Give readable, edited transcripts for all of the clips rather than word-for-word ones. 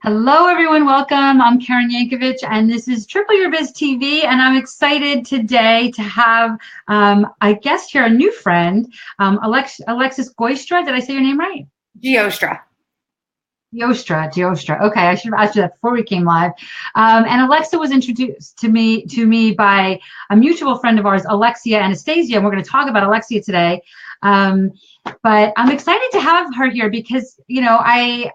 Hello, everyone. Welcome. I'm Karen Yankovich, and this is Triple Your Biz TV. And I'm excited today to have, I guess, here a new friend, Alexis Giostra. Did I say your name right? Giostra. Giostra. Okay, I should have asked you that before we came live. And Alexa was introduced to me by a mutual friend of ours, Alexia Anastasia, and we're going to talk about Alexia today. Um, but I'm excited to have her here because, I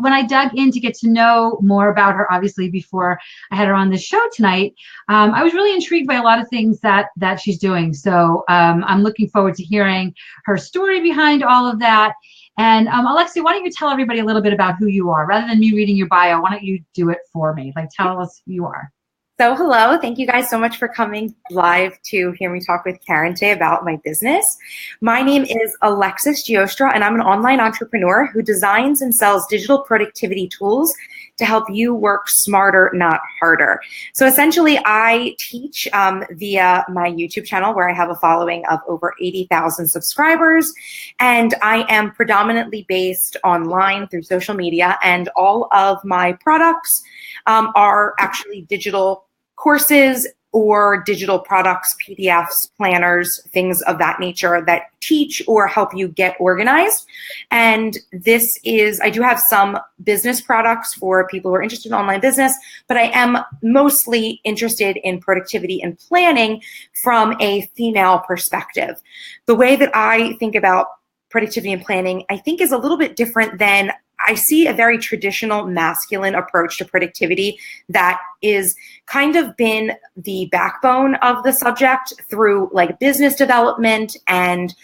when I dug in to get to know more about her, obviously before I had her on the show tonight, I was really intrigued by a lot of things that she's doing. So I'm looking forward to hearing her story behind all of that. And Alexia, why don't you tell everybody a little bit about who you are? Rather than me reading your bio, why don't you do it for me? Like, tell us who you are. So hello, thank you guys so much for coming live to hear me talk with Karen today about my business. My name is Alexis Giostra, and I'm an online entrepreneur who designs and sells digital productivity tools to help you work smarter, not harder. So essentially, I teach via my YouTube channel where I have a following of over 80,000 subscribers, and I am predominantly based online through social media, and all of my products are actually digital courses or digital products, PDFs, planners, things of that nature that teach or help you get organized. And I do have some business products for people who are interested in online business, but I am mostly interested in productivity and planning from a female perspective. The way that I think about productivity and planning, I think, is a little bit different than I see a very traditional masculine approach to productivity that is kind of been the backbone of the subject through like business development and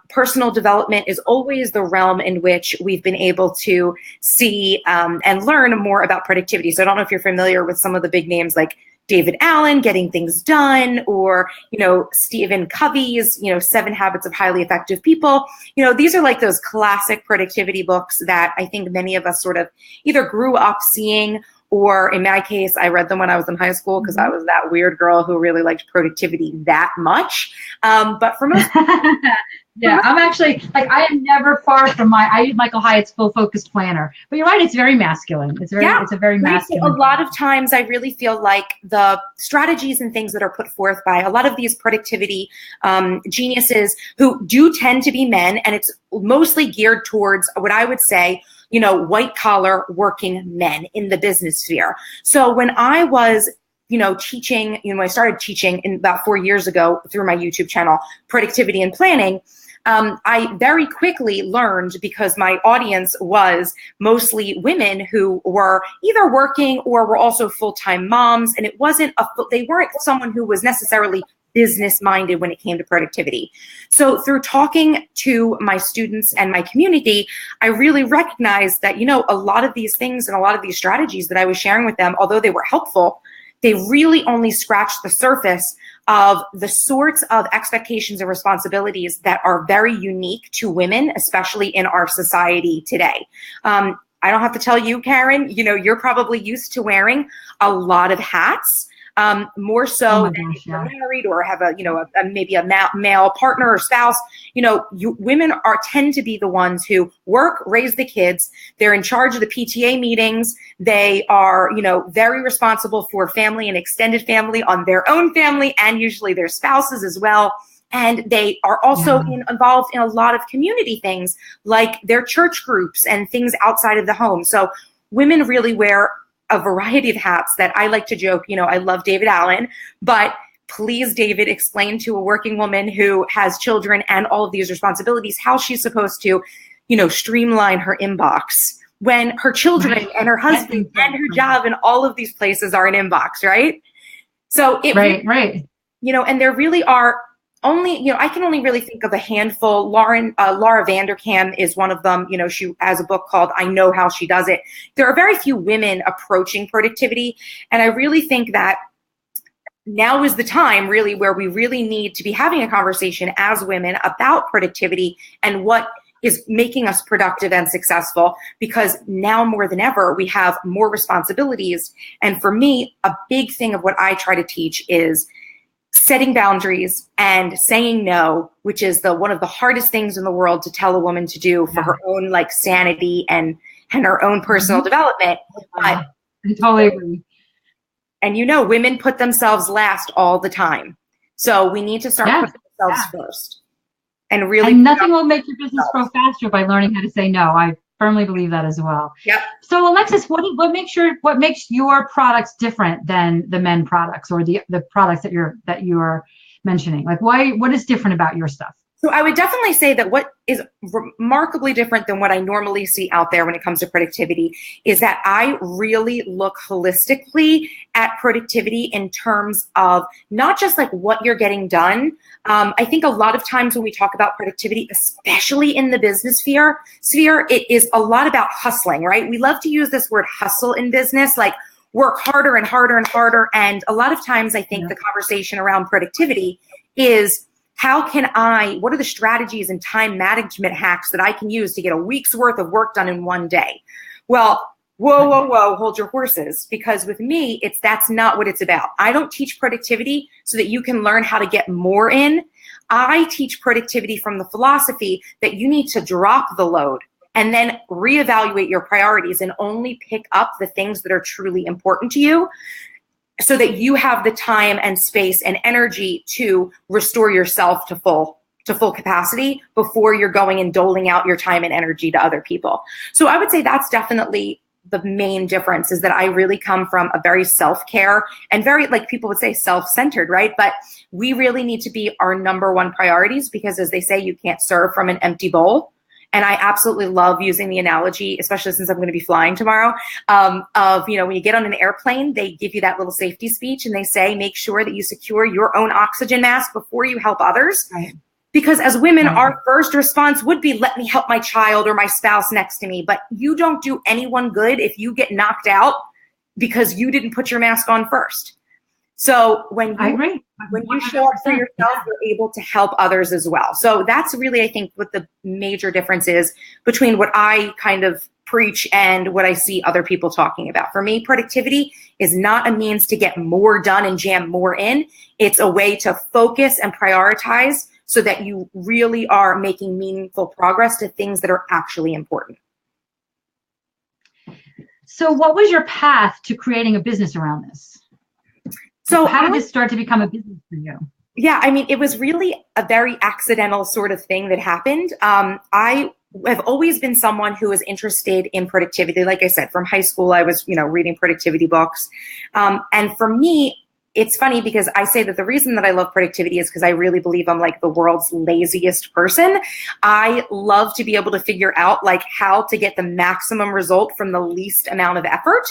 personal development is always the realm in which we've been able to see and learn more about productivity. So I don't know if you're familiar with some of the big names like David Allen, Getting Things Done, or, Stephen Covey's, 7 Habits of Highly Effective People. These are like those classic productivity books that I think many of us sort of either grew up seeing, or in my case, I read them when I was in high school because I was that weird girl who really liked productivity that much. But for most Yeah, I'm actually like I am never far from I use Michael Hyatt's Full Focus Planner. But you're right, it's very masculine. It's a very masculine. A lot of times I really feel like the strategies and things that are put forth by a lot of these productivity geniuses who do tend to be men, and it's mostly geared towards what I would say, white collar working men in the business sphere. So when I was teaching, I started teaching in about 4 years ago through my YouTube channel, productivity and planning. I very quickly learned, because my audience was mostly women who were either working or were also full-time moms, and they weren't someone who was necessarily business minded when it came to productivity. So through talking to my students and my community, I really recognized that, a lot of these things and a lot of these strategies that I was sharing with them, although they were helpful, they really only scratched the surface of the sorts of expectations and responsibilities that are very unique to women, especially in our society today. I don't have to tell you, Karen, you're probably used to wearing a lot of hats. More so than if you're married or have maybe a male partner or spouse. Women tend to be the ones who work, raise the kids. They're in charge of the PTA meetings. They are, very responsible for family and extended family on their own family, and usually their spouses as well. And they are also involved in a lot of community things like their church groups and things outside of the home. So women really wear a variety of hats that I like to joke, I love David Allen, but please, David, explain to a working woman who has children and all of these responsibilities how she's supposed to, streamline her inbox when her children and her husband and her job and all of these places are an inbox, right? So right. And there really are only, I can only really think of a handful. Laura Vanderkam is one of them. She has a book called I Know How She Does It. There are very few women approaching productivity. And I really think that now is the time really where we really need to be having a conversation as women about productivity and what is making us productive and successful, because now more than ever, we have more responsibilities. And for me, a big thing of what I try to teach is setting boundaries and saying no, which is one of the hardest things in the world to tell a woman to do for her own sanity and and our own personal development. I totally agree. And women put themselves last all the time. So we need to start putting ourselves first. And really, and nothing will make your business grow faster by learning how to say no. I firmly believe that as well. Yep. So Alexis, what makes your products different than the men products or the products that you're mentioning? Like what is different about your stuff? So I would definitely say that what is remarkably different than what I normally see out there when it comes to productivity is that I really look holistically at productivity in terms of not just like what you're getting done. I think a lot of times when we talk about productivity, especially in the business sphere, it is a lot about hustling, right? We love to use this word hustle in business, like work harder and harder and harder. And a lot of times I think the conversation around productivity is, what are the strategies and time management hacks that I can use to get a week's worth of work done in one day? Well, whoa, hold your horses. Because with me, that's not what it's about. I don't teach productivity so that you can learn how to get more in. I teach productivity from the philosophy that you need to drop the load and then reevaluate your priorities and only pick up the things that are truly important to you, so that you have the time and space and energy to restore yourself to full capacity before you're going and doling out your time and energy to other people. So I would say that's definitely the main difference, is that I really come from a very self-care and very, like people would say, self-centered, right? But we really need to be our number one priorities, because as they say, you can't serve from an empty bowl. And I absolutely love using the analogy, especially since I'm going to be flying tomorrow, of, when you get on an airplane, they give you that little safety speech and they say, make sure that you secure your own oxygen mask before you help others. Right. Because as women, our first response would be, let me help my child or my spouse next to me. But you don't do anyone good if you get knocked out because you didn't put your mask on first. So when you show up for yourself, you're able to help others as well. So that's really, I think, what the major difference is between what I kind of preach and what I see other people talking about. For me, productivity is not a means to get more done and jam more in. It's a way to focus and prioritize so that you really are making meaningful progress to things that are actually important. So what was your path to creating a business around this? So how did this start to become a business for you? Yeah, I mean, it was really a very accidental sort of thing that happened. I have always been someone who was interested in productivity. Like I said, from high school, I was, reading productivity books. And for me, it's funny because I say that the reason that I love productivity is because I really believe I'm like the world's laziest person. I love to be able to figure out like how to get the maximum result from the least amount of effort.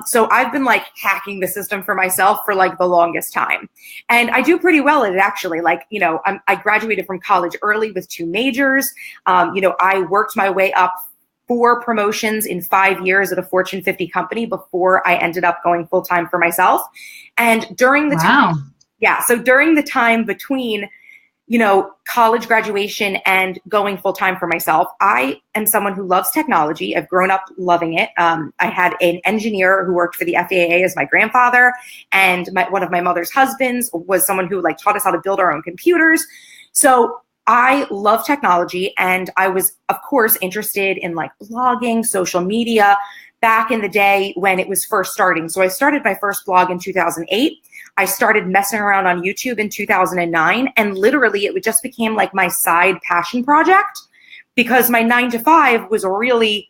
So I've been like hacking the system for myself for like the longest time. And I do pretty well at it, actually. Like, I graduated from college early with 2 majors. I worked my way up 4 promotions in 5 years at a Fortune 50 company before I ended up going full-time for myself. And during the during the time between, college graduation and going full-time for myself, I am someone who loves technology. I've grown up loving it. I had an engineer who worked for the FAA as my grandfather, and one of my mother's husbands was someone who like taught us how to build our own computers. So I love technology, and I was, of course, interested in like blogging, social media back in the day when it was first starting. So I started my first blog in 2008. I started messing around on YouTube in 2009, and literally it just became like my side passion project, because my 9-to-5 was really,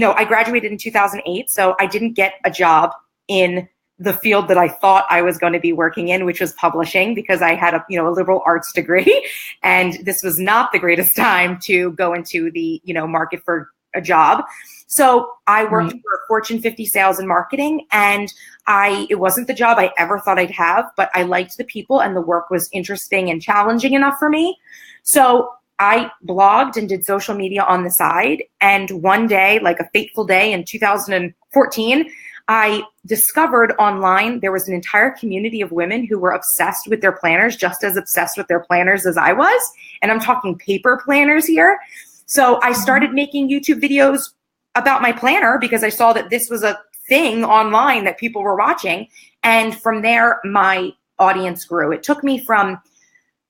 I graduated in 2008, so I didn't get a job in the field that I thought I was going to be working in, which was publishing, because I had a liberal arts degree, and this was not the greatest time to go into the, market for a job. So I worked for Fortune 50 sales and marketing, and it wasn't the job I ever thought I'd have, but I liked the people and the work was interesting and challenging enough for me. So I blogged and did social media on the side. And one day, like a fateful day in 2014, I discovered online there was an entire community of women who were obsessed with their planners, just as obsessed with their planners as I was. And I'm talking paper planners here. So I started making YouTube videos about my planner because I saw that this was a thing online that people were watching. And from there, my audience grew. It took me from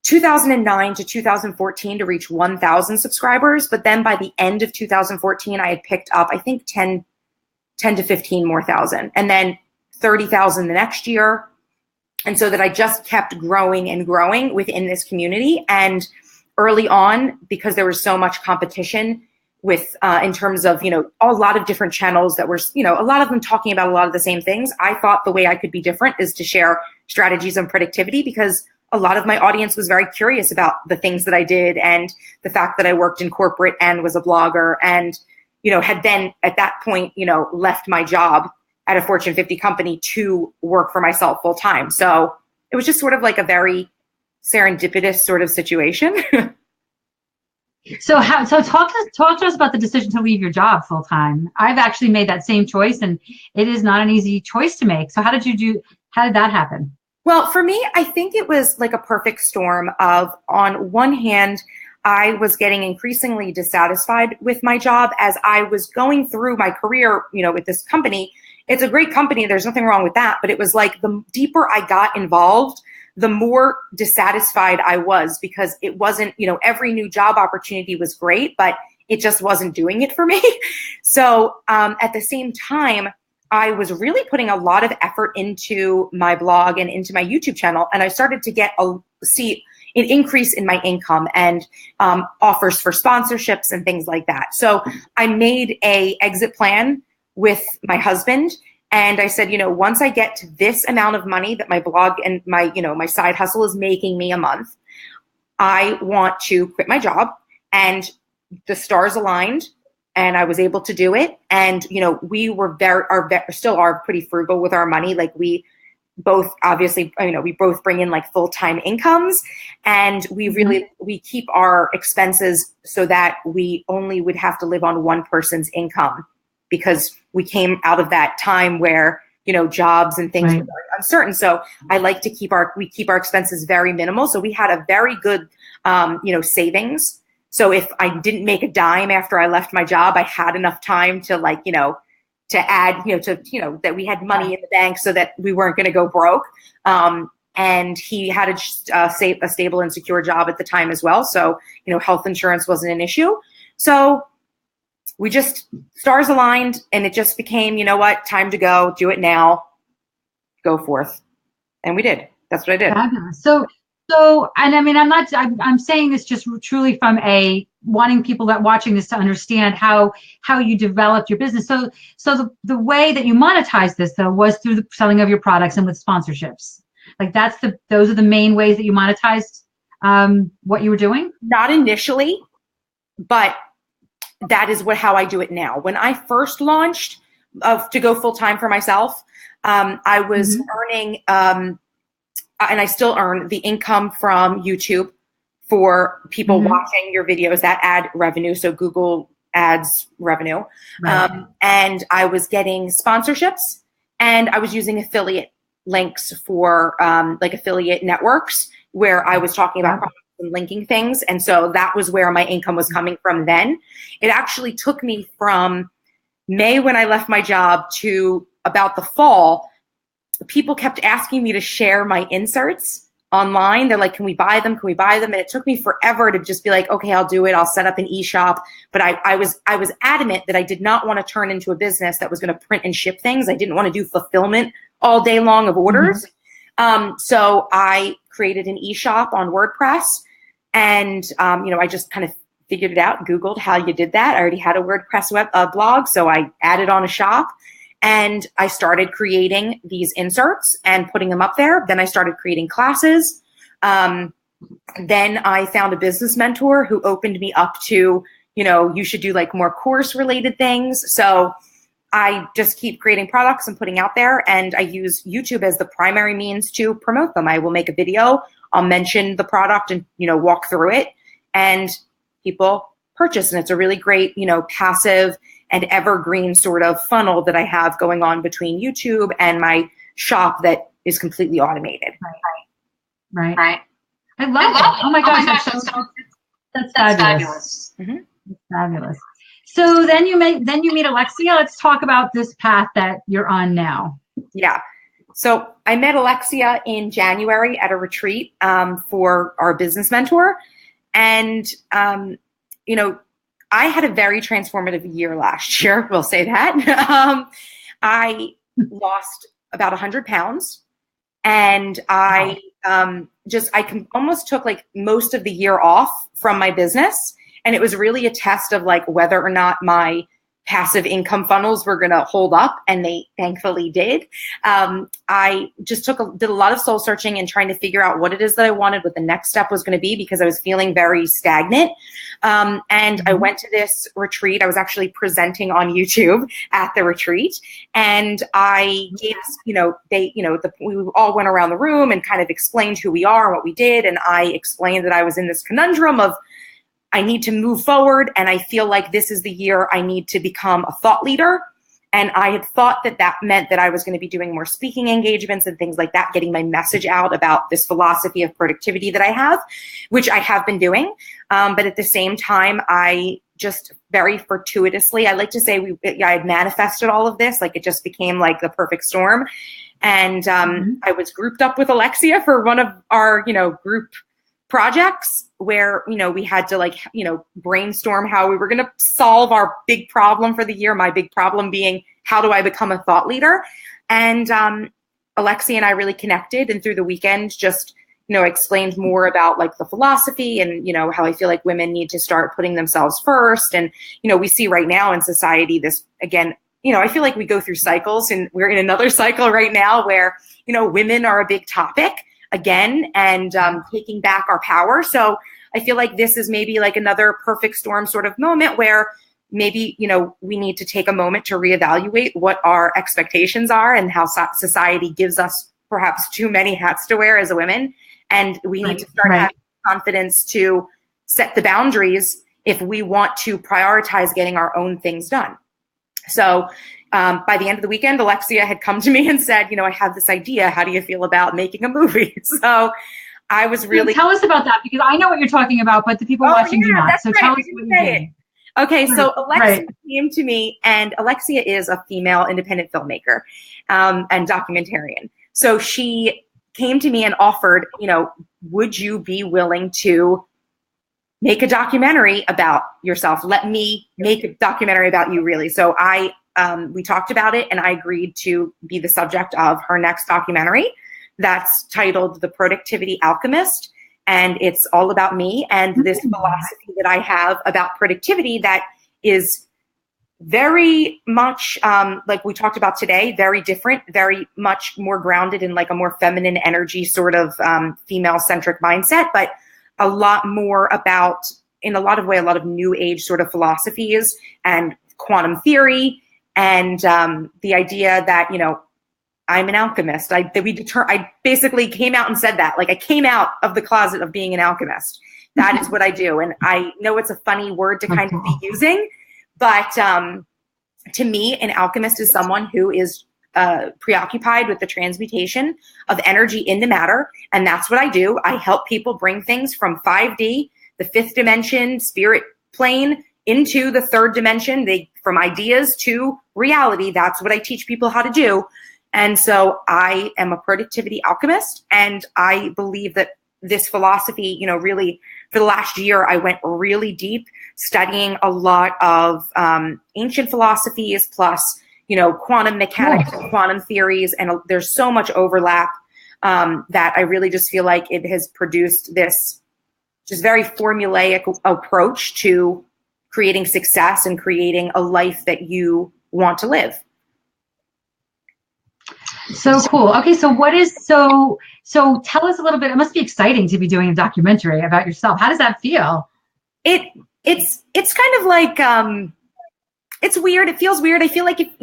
2009 to 2014 to reach 1,000 subscribers. But then by the end of 2014, I had picked up, I think 10 to 15 more thousand, and then 30,000 the next year. And so that I just kept growing and growing within this community. And early on, because there was so much competition with, in terms of, a lot of different channels that were, a lot of them talking about a lot of the same things, I thought the way I could be different is to share strategies on productivity, because a lot of my audience was very curious about the things that I did and the fact that I worked in corporate and was a blogger and, had then at that point, left my job at a Fortune 50 company to work for myself full time. So it was just sort of like a very serendipitous sort of situation. So talk to us about the decision to leave your job full time. I've actually made that same choice, and it is not an easy choice to make. So how did that happen? Well, for me, I think it was like a perfect storm of, on one hand, I was getting increasingly dissatisfied with my job as I was going through my career, with this company. It's a great company. There's nothing wrong with that. But it was like the deeper I got involved, the more dissatisfied I was, because it wasn't, every new job opportunity was great, but it just wasn't doing it for me. So at the same time, I was really putting a lot of effort into my blog and into my YouTube channel. And I started to see an increase in my income and offers for sponsorships and things like that. So I made a exit plan with my husband. And I said, once I get to this amount of money that my blog and my, my side hustle is making me a month, I want to quit my job. And the stars aligned and I was able to do it. And, we were still are pretty frugal with our money. Like we both obviously, we both bring in like full-time incomes, and we really, we keep our expenses so that we only would have to live on one person's income, because we came out of that time where, jobs and things were very uncertain. So I like to keep our expenses very minimal. So we had a very good, savings. So if I didn't make a dime after I left my job, I had enough time to to add, that we had money in the bank so that we weren't going to go broke. And he had a stable and secure job at the time as well. So, health insurance wasn't an issue. So we just, stars aligned, and it just became, time to go, do it now, go forth. And we did. That's what I did. Fabulous. So, and I mean, I'm saying this just truly from wanting people that watching this to understand how you developed your business. So the way that you monetize this though was through the selling of your products and with sponsorships. Like those are the main ways that you monetized what you were doing? Not initially, but that is how I do it now. When I first launched to go full time for myself, I was earning, and I still earn the income from YouTube for people watching your videos, that ad revenue, so Google Ads revenue. Right. And I was getting sponsorships, and I was using affiliate links for like affiliate networks where I was talking about products and linking things. And so that was where my income was coming from then. It actually took me from May when I left my job to about the fall. People kept asking me to share my inserts online. They're like, can we buy them? Can we buy them? And it took me forever to just be like, okay, I'll do it. I'll set up an e-shop. But I was adamant that I did not want to turn into a business that was going to print and ship things. I didn't want to do fulfillment all day long of orders. So I created an e-shop on WordPress, and I just kind of figured it out, Googled how you did that. I already had a WordPress blog, so I added on a shop. And I started creating these inserts and putting them up there. Then I started creating classes. Then I found a business mentor who opened me up to, you should do like more course related things. So I just keep creating products and putting out there. And I use YouTube as the primary means to promote them. I will make a video. I'll mention the product and, walk through it, and people purchase. And it's a really great, passive and evergreen sort of funnel that I have going on between YouTube and my shop that is completely automated. Right. I love it. Oh my gosh, that's fabulous. That's fabulous. So then you meet Alexia. Let's talk about this path that you're on now. Yeah. So I met Alexia in January at a retreat for our business mentor. And, you know, I had a very transformative year last year. We'll say that. I lost about 100 pounds. And I almost took like most of the year off from my business. And it was really a test of like whether or not my passive income funnels were going to hold up, and they thankfully did. I just did a lot of soul searching and trying to figure out what it is that I wanted, what the next step was going to be, because I was feeling very stagnant. And I went to this retreat. I was actually presenting on YouTube at the retreat, and I gave, we all went around the room and kind of explained who we are and what we did. And I explained that I was in this conundrum of, I need to move forward, and I feel like this is the year I need to become a thought leader. And I had thought that that meant that I was going to be doing more speaking engagements and things like that, getting my message out about this philosophy of productivity that I have, which I have been doing. But at the same time, I just very fortuitously, I like to say I had manifested all of this. Like, it just became like the perfect storm. And I was grouped up with Alexia for one of our, group projects where, we had to brainstorm how we were going to solve our big problem for the year. My big problem being, how do I become a thought leader? And Alexia and I really connected. And through the weekend, just, explained more about like the philosophy and, how I feel like women need to start putting themselves first. And, we see right now in society this, again, I feel like we go through cycles, and we're in another cycle right now where, women are a big topic again, and taking back our power. So I feel like this is maybe like another perfect storm sort of moment where maybe, we need to take a moment to reevaluate what our expectations are and how society gives us perhaps too many hats to wear as a women. And we need to start having confidence to set the boundaries if we want to prioritize getting our own things done. So by the end of the weekend, Alexia had come to me and said, I have this idea. How do you feel about making a movie? So I was really— Tell us about that, because I know what you're talking about, but the people watching do not. So tell us what you did. Okay, so Alexia came to me, and Alexia is a female independent filmmaker and documentarian. So she came to me and offered, would you be willing to make a documentary about yourself? Let me make a documentary about you, really. So we talked about it, and I agreed to be the subject of her next documentary that's titled The Productivity Alchemist. And it's all about me and this philosophy that I have about productivity that is very much, like we talked about today, very different, very much more grounded in like a more feminine energy sort of female-centric mindset, but a lot more about, in a lot of ways, a lot of new age sort of philosophies and quantum theory, and the idea that, I'm an alchemist. I basically came out and said that. Like, I came out of the closet of being an alchemist. That is what I do. And I know it's a funny word to kind of be using, but to me, an alchemist is someone who is preoccupied with the transmutation of energy into matter. And that's what I do. I help people bring things from 5D, the fifth dimension, spirit plane, into the third dimension, from ideas to reality. That's what I teach people how to do. And so I am a productivity alchemist, and I believe that this philosophy, really for the last year, I went really deep studying a lot of ancient philosophies, plus, quantum mechanics and quantum theories. And there's so much overlap that I really just feel like it has produced this just very formulaic approach to creating success and creating a life that you want to live. So cool. Okay, so so tell us a little bit. It must be exciting to be doing a documentary about yourself. How does that feel? It's kind of like it's weird. It feels weird. I feel like if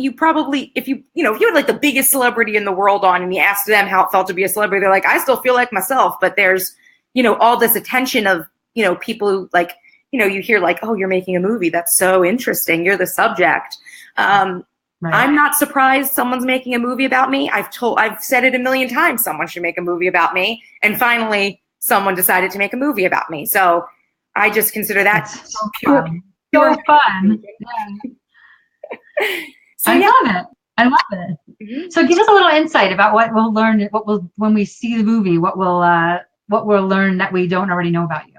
you had like the biggest celebrity in the world on, and you asked them how it felt to be a celebrity, they're like, I still feel like myself. But there's, all this attention of, people who like, you hear like, oh, you're making a movie. That's so interesting. You're the subject. Right. I'm not surprised someone's making a movie about me. I've said it a million times, someone should make a movie about me. And finally, someone decided to make a movie about me. So I just consider that so fun. So fun. Yeah. So, I love it. So give us a little insight about what we'll learn, when we see the movie, what we'll learn that we don't already know about you.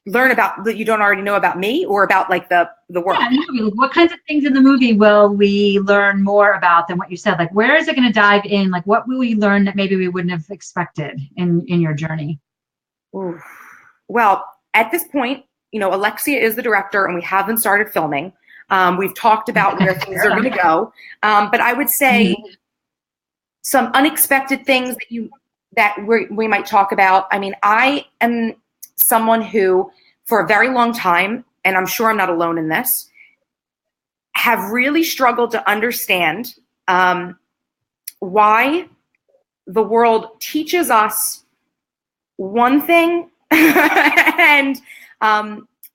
Learn about that you don't already know about me, or about like the work? Yeah, movie. What kinds of things in the movie will we learn more about than what you said? Like, where is it going to dive in? Like, what will we learn that maybe we wouldn't have expected in your journey? Ooh. Well, at this point, Alexia is the director, and we haven't started filming. We've talked about where things are going to go, but I would say some unexpected things that we might talk about. I mean, I am someone who, for a very long time, and I'm sure I'm not alone in this, have really struggled to understand why the world teaches us one thing and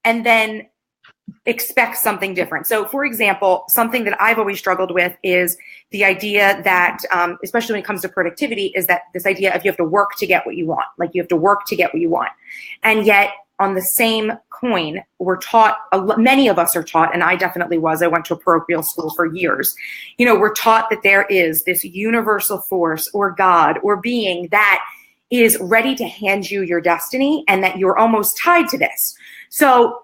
then expect something different. So, for example, something that I've always struggled with is the idea that, especially when it comes to productivity, is that this idea of you have to work to get what you want. Like, you have to work to get what you want. And yet, on the same coin, we're taught, many of us are taught, and I definitely was, I went to a parochial school for years. We're taught that there is this universal force or God or being that is ready to hand you your destiny, and that you're almost tied to this. So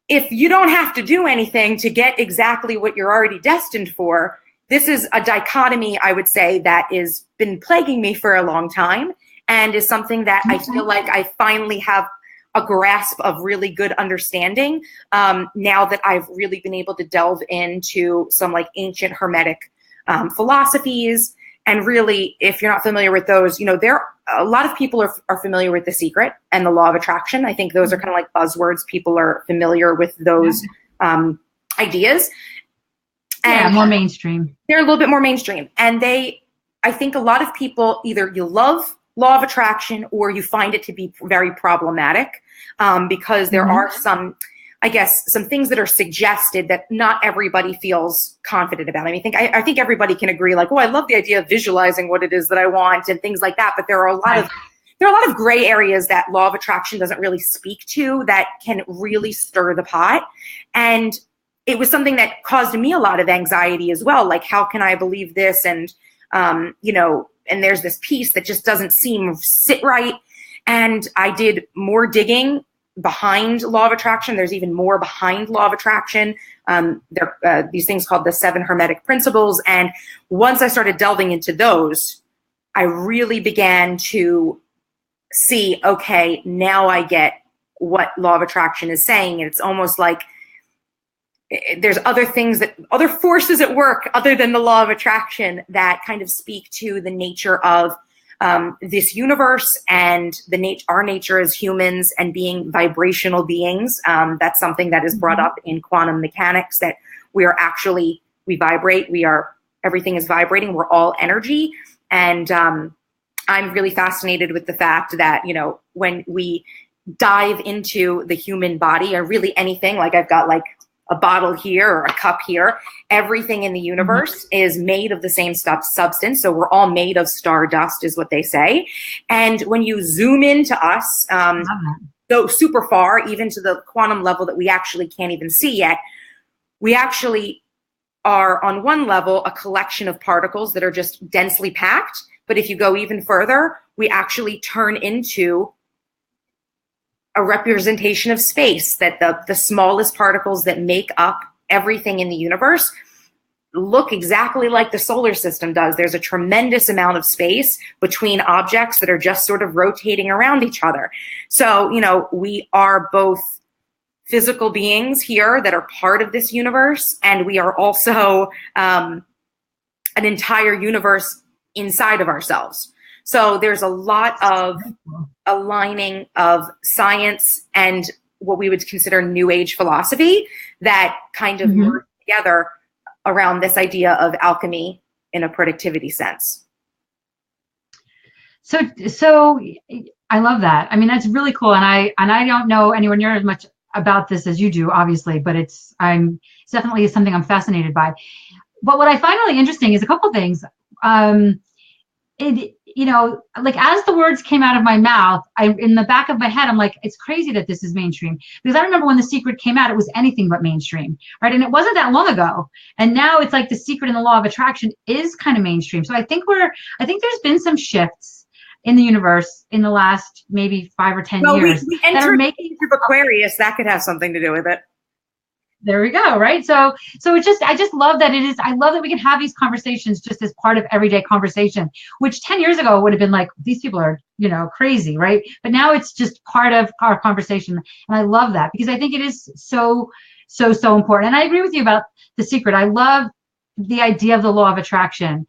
if you don't have to do anything to get exactly what you're already destined for, this is a dichotomy, I would say, that has been plaguing me for a long time, and is something that I feel like I finally have a grasp of really good understanding now that I've really been able to delve into some like ancient Hermetic philosophies. And really, if you're not familiar with those, a lot of people are familiar with The Secret and the Law of Attraction. I think those are kind of like buzzwords. People are familiar with those ideas. And more mainstream. They're a little bit more mainstream. And I think a lot of people, either you love Law of Attraction or you find it to be very problematic because there are some things that are suggested that not everybody feels confident about. I mean, I think everybody can agree, like, oh, I love the idea of visualizing what it is that I want and things like that. But there are a lot of gray areas that Law of Attraction doesn't really speak to that can really stir the pot. And it was something that caused me a lot of anxiety as well. Like, how can I believe this? And, and there's this piece that just doesn't sit right. And I did more digging behind Law of Attraction. There's even more behind Law of Attraction. There are these things called the 7 Hermetic Principles. And once I started delving into those, I really began to see, okay, now I get what Law of Attraction is saying. And it's almost like there's other forces at work other than the Law of Attraction that kind of speak to the nature of this universe and our nature as humans and being vibrational beings. That's something that is brought up in quantum mechanics, that we vibrate. Everything is vibrating. We're all energy. And I'm really fascinated with the fact that, when we dive into the human body, or really anything, like I've got like a bottle here or a cup here, everything in the universe is made of the same substance. So we're all made of stardust, is what they say. And when you zoom into us, go super far, even to the quantum level that we actually can't even see yet, we actually are on one level a collection of particles that are just densely packed. But if you go even further, we actually turn into a representation of space, that the smallest particles that make up everything in the universe look exactly like the solar system does. There's a tremendous amount of space between objects that are just sort of rotating around each other. So, we are both physical beings here that are part of this universe, and we are also an entire universe inside of ourselves. So there's a lot of aligning of science and what we would consider New Age philosophy that kind of merge together around this idea of alchemy in a productivity sense. So I love that. I mean, that's really cool. And I don't know anywhere near as much about this as you do, obviously, but it's definitely something I'm fascinated by. But what I find really interesting is a couple of things. it, you know, like as the words came out of my mouth, in the back of my head, I'm like, it's crazy that this is mainstream. Because I remember when The Secret came out, it was anything but mainstream, right? And it wasn't that long ago. And now it's like The Secret and the Law of Attraction is kind of mainstream. So I think there's been some shifts in the universe in the last maybe 5 or 10 years we that are making Aquarius. That could have something to do with it. There we go, right? So it's just, I just love that I love that we can have these conversations just as part of everyday conversation, which 10 years ago would have been like, these people are, you know, crazy, right? But now it's just part of our conversation. And I love that because I think it is so important. And I agree with you about The Secret. I love the idea of the law of attraction.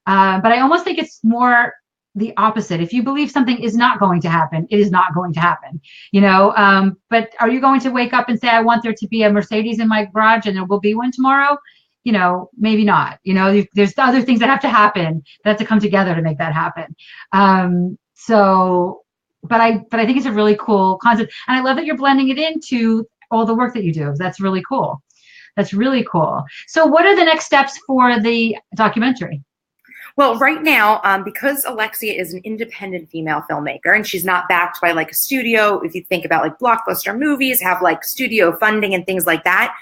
But I almost think it's more the opposite. If you believe something is not going to happen, it is not going to happen, you know. But are you going to wake up and say, I want there to be a Mercedes in my garage and there will be one tomorrow? You know, maybe not. You know, there's other things that have to happen, that have to come together to make that happen. But I think it's a really cool concept. And I love that you're blending it into all the work that you do. That's really cool. That's really cool. So what are the next steps for the documentary? Well, right now, because Alexia is an independent female filmmaker and she's not backed by like a studio, if you think about like blockbuster movies, have like studio funding and things like that,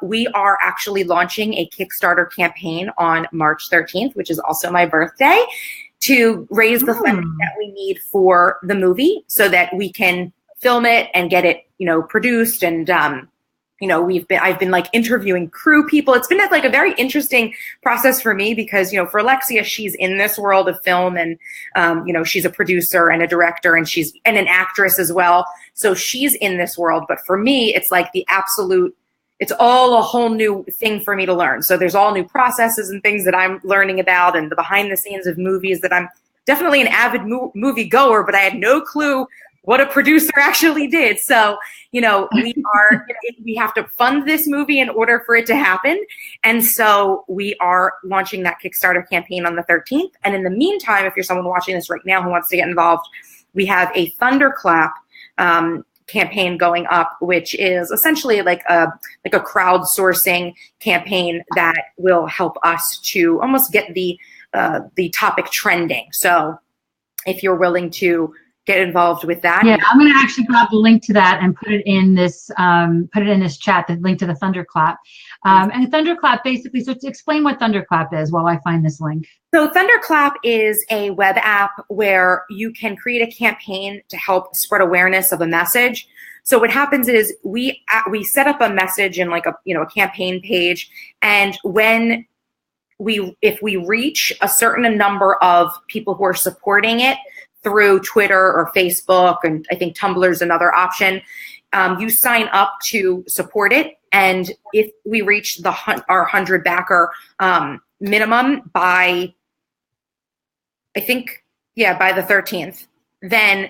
we are actually launching a Kickstarter campaign on March 13th, which is also my birthday, to raise the funding that we need for the movie so that we can film it and get it, you know, produced. And you know, I've been like interviewing crew people. It's been like a very interesting process for me because, you know, for Alexia, she's in this world of film and, you know, she's a producer and a director and she's an actress as well. So she's in this world. But for me, it's like it's all a whole new thing for me to learn. So there's all new processes and things that I'm learning about and the behind the scenes of movies that I'm definitely an avid movie goer, but I had no clue what a producer actually did. So, you know, we have to fund this movie in order for it to happen. And so we are launching that Kickstarter campaign on the 13th. And in the meantime, if you're someone watching this right now who wants to get involved, we have a Thunderclap campaign going up, which is essentially like a crowdsourcing campaign that will help us to almost get the topic trending. So if you're willing to get involved with that. Yeah, I'm going to actually grab the link to that and put it in this chat, the link to the Thunderclap. And Thunderclap basically, so to explain what Thunderclap is while I find this link. So Thunderclap is a web app where you can create a campaign to help spread awareness of a message. So what happens is we set up a message in like a campaign page, and if we reach a certain number of people who are supporting it through Twitter or Facebook, and I think Tumblr is another option, you sign up to support it. And if we reach our 100 backer minimum by the 13th, then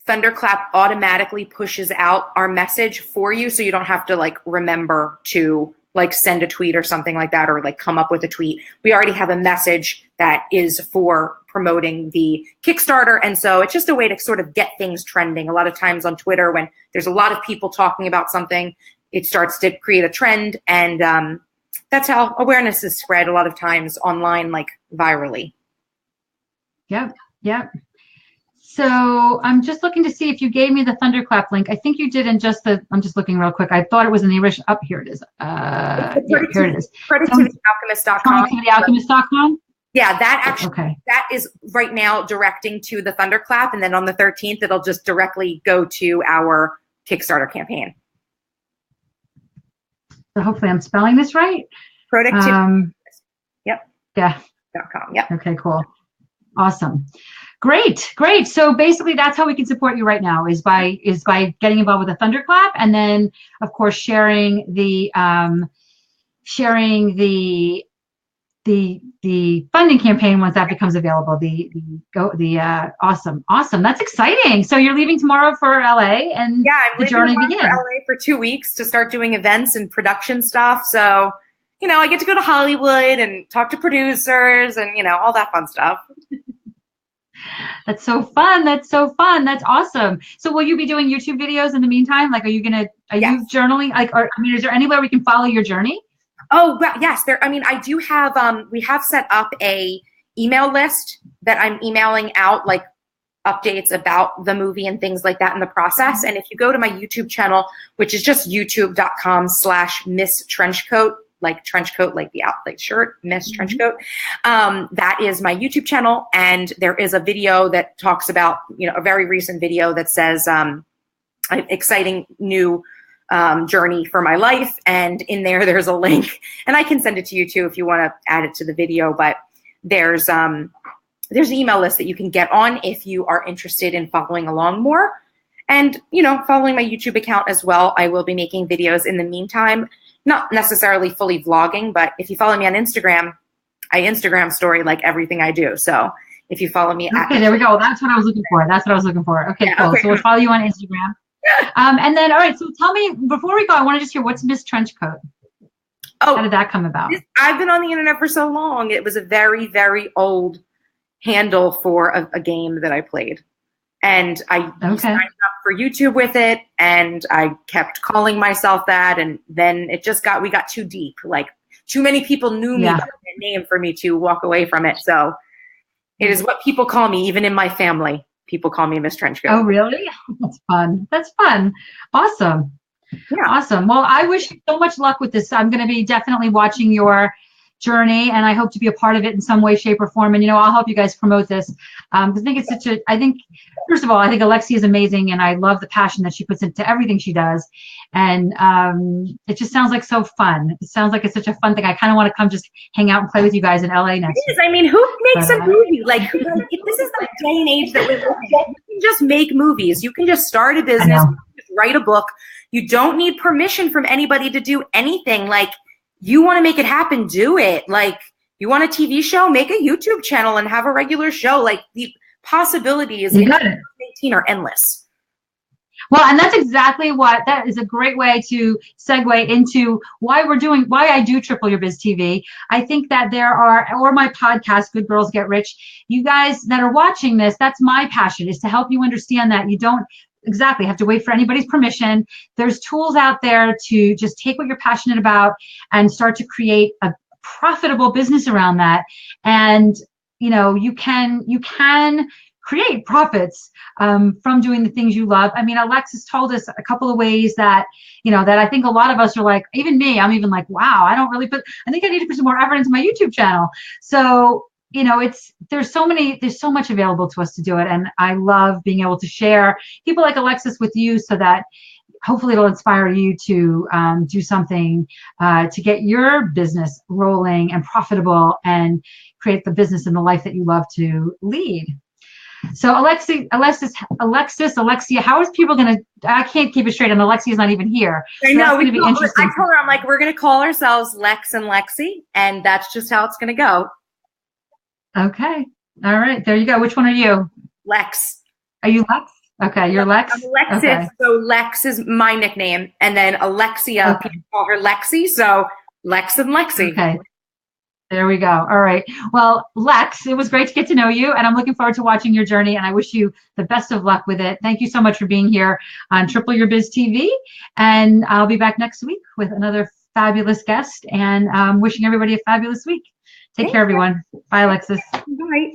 Thunderclap automatically pushes out our message for you, so you don't have to like remember to like send a tweet or something like that, or like come up with a tweet. We already have a message that is for promoting the Kickstarter. And so it's just a way to sort of get things trending. A lot of times on Twitter, when there's a lot of people talking about something, it starts to create a trend. And that's how awareness is spread a lot of times online, like virally. Yep. So I'm just looking to see if you gave me the Thunderclap link. I think you did I'm just looking real quick. I thought it was in the original. Oh, here it is. Here it is. Productivityalchemist.com. Productivityalchemist.com? Yeah, that is right now directing to the Thunderclap. And then on the 13th, it'll just directly go to our Kickstarter campaign. So hopefully I'm spelling this right. Productivity. Yep. Yeah. .com. Yep. Okay, cool. Awesome. Great. So basically that's how we can support you right now is by getting involved with the Thunderclap, and then of course sharing the funding campaign once that becomes available. Awesome. That's exciting. So you're leaving tomorrow for LA, and I'm the journey begins. For LA for 2 weeks to start doing events and production stuff. So, I get to go to Hollywood and talk to producers and, all that fun stuff. That's so fun. That's awesome. So will you be doing YouTube videos in the meantime? Like, are you journaling? Like, is there anywhere we can follow your journey? Oh, well, yes. I do have, we have set up a email list that I'm emailing out like updates about the movie and things like that in the process. And if you go to my YouTube channel, which is just youtube.com/Miss Trenchcoat, like trench coat, like the outfit shirt, Miss Trenchcoat. That is my YouTube channel. And there is a video that talks about, a very recent video that says, an exciting new journey for my life. And in there's a link, and I can send it to you too if you want to add it to the video, but there's an email list that you can get on if you are interested in following along more. And, following my YouTube account as well. I will be making videos in the meantime, not necessarily fully vlogging, but if you follow me on Instagram, I Instagram story like everything I do. So if you follow me. Okay, there we go. That's what I was looking for. Okay, yeah, cool. Okay. So we'll follow you on Instagram. And then, all right, so tell me, before we go, I want to just hear, what's Miss Trenchcoat? Oh, how did that come about? I've been on the internet for so long. It was a very, very old handle for a game that I played. And I signed up for YouTube with it, and I kept calling myself that. And then we got too deep. Like, too many people knew me by that name for me to walk away from it. So it is what people call me, even in my family. People call me Miss Trenchcoat. Oh, really? That's fun. Awesome. Yeah. Awesome. Well, I wish you so much luck with this. I'm going to be definitely watching your journey, and I hope to be a part of it in some way, shape, or form. And I'll help you guys promote this. I think it's first of all, I think Alexia is amazing, and I love the passion that she puts into everything she does. And it just sounds like so fun. It sounds like it's such a fun thing. I kind of want to come just hang out and play with you guys in LA next year. I mean, who makes a movie? Like, this is the day and age that we live in. You can just make movies. You can just start a business, you can just write a book. You don't need permission from anybody to do anything. Like, you want to make it happen, do it. Like, you want a TV show, make a YouTube channel and have a regular show. Like, the possibilities in 2018 are endless. Well, and that's exactly that is a great way to segue into why I do Triple Your Biz TV. I think that or my podcast, Good Girls Get Rich, you guys that are watching this, that's my passion, is to help you understand that you don't exactly have to wait for anybody's permission. There's tools out there to just take what you're passionate about and start to create a profitable business around that. And, you can create profits from doing the things you love. I mean, Alexis told us a couple of ways that, that I think a lot of us are like, even me, I'm even like, wow, I think I need to put some more effort into my YouTube channel. So, there's so much available to us to do it. And I love being able to share people like Alexis with you, so that hopefully it'll inspire you to do something to get your business rolling and profitable and create the business and the life that you love to lead. So Alexia, how is people going to, I can't keep it straight, and Alexia's not even here. I know. I told her, I'm like, we're going to call ourselves Lex and Lexi, and that's just how it's going to go. Okay. All right. There you go. Which one are you? Lex. Are you Lex? Okay. You're Lex? I'm Alexis. Okay. So Lex is my nickname. And then Alexia, people call her Lexi. So Lex and Lexi. Okay. There we go. All right. Well, Lex, it was great to get to know you, and I'm looking forward to watching your journey, and I wish you the best of luck with it. Thank you so much for being here on Triple Your Biz TV. And I'll be back next week with another fabulous guest, and wishing everybody a fabulous week. Take care, everyone. Bye, Alexis. Bye.